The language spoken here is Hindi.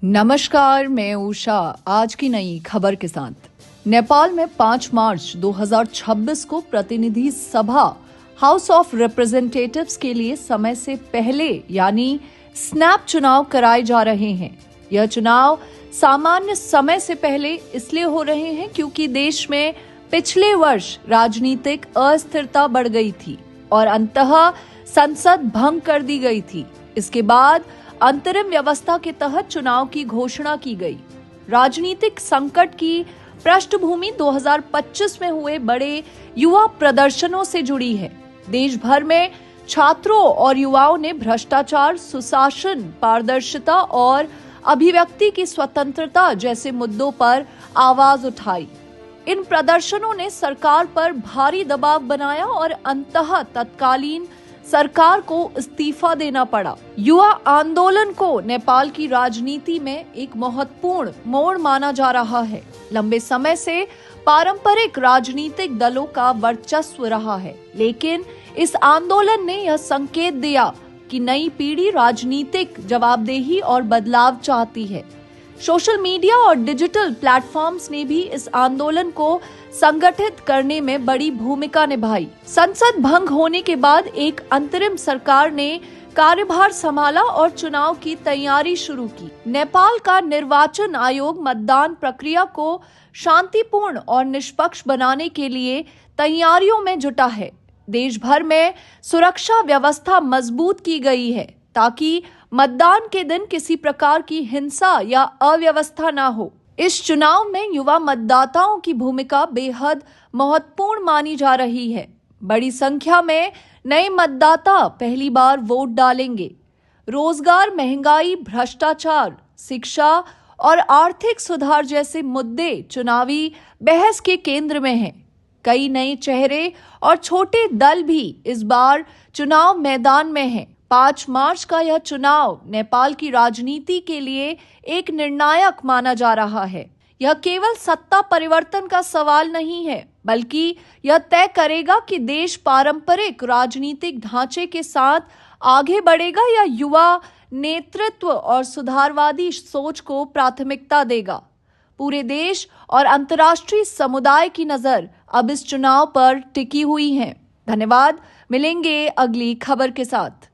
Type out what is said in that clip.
नमस्कार, मैं उषा। आज की नई खबर के साथ। नेपाल में 5 मार्च 2026 को प्रतिनिधि सभा हाउस ऑफ रिप्रेजेंटेटिव्स के लिए समय से पहले यानी स्नैप चुनाव कराए जा रहे हैं। यह चुनाव सामान्य समय से पहले इसलिए हो रहे हैं क्योंकि देश में पिछले वर्ष राजनीतिक अस्थिरता बढ़ गई थी और अंततः संसद भंग कर दी गई थी। इसके बाद अंतरिम व्यवस्था के तहत चुनाव की घोषणा की गई। राजनीतिक संकट की पृष्ठभूमि 2025 में हुए बड़े युवा प्रदर्शनों से जुड़ी है। देश भर में छात्रों और युवाओं ने भ्रष्टाचार, सुशासन, पारदर्शिता और अभिव्यक्ति की स्वतंत्रता जैसे मुद्दों पर आवाज उठाई। इन प्रदर्शनों ने सरकार पर भारी दबाव बनाया और अंततः तत्कालीन सरकार को इस्तीफा देना पड़ा। युवा आंदोलन को नेपाल की राजनीति में एक महत्वपूर्ण मोड़ माना जा रहा है। लंबे समय से पारंपरिक राजनीतिक दलों का वर्चस्व रहा है, लेकिन इस आंदोलन ने यह संकेत दिया कि नई पीढ़ी राजनीतिक जवाबदेही और बदलाव चाहती है। सोशल मीडिया और डिजिटल प्लेटफॉर्म्स ने भी इस आंदोलन को संगठित करने में बड़ी भूमिका निभाई। संसद भंग होने के बाद एक अंतरिम सरकार ने कार्यभार संभाला और चुनाव की तैयारी शुरू की। नेपाल का निर्वाचन आयोग मतदान प्रक्रिया को शांतिपूर्ण और निष्पक्ष बनाने के लिए तैयारियों में जुटा है। देश भर में सुरक्षा व्यवस्था मजबूत की गई है ताकि मतदान के दिन किसी प्रकार की हिंसा या अव्यवस्था न हो। इस चुनाव में युवा मतदाताओं की भूमिका बेहद महत्वपूर्ण मानी जा रही है। बड़ी संख्या में नए मतदाता पहली बार वोट डालेंगे। रोजगार, महंगाई, भ्रष्टाचार, शिक्षा और आर्थिक सुधार जैसे मुद्दे चुनावी बहस के केंद्र में हैं। कई नए चेहरे और छोटे दल भी इस बार चुनाव मैदान में हैं। 5 मार्च का यह चुनाव नेपाल की राजनीति के लिए एक निर्णायक माना जा रहा है। यह केवल सत्ता परिवर्तन का सवाल नहीं है, बल्कि यह तय करेगा कि देश पारंपरिक राजनीतिक ढांचे के साथ आगे बढ़ेगा या युवा नेतृत्व और सुधारवादी सोच को प्राथमिकता देगा। पूरे देश और अंतर्राष्ट्रीय समुदाय की नजर अब इस चुनाव पर टिकी हुई है। धन्यवाद। मिलेंगे अगली खबर के साथ।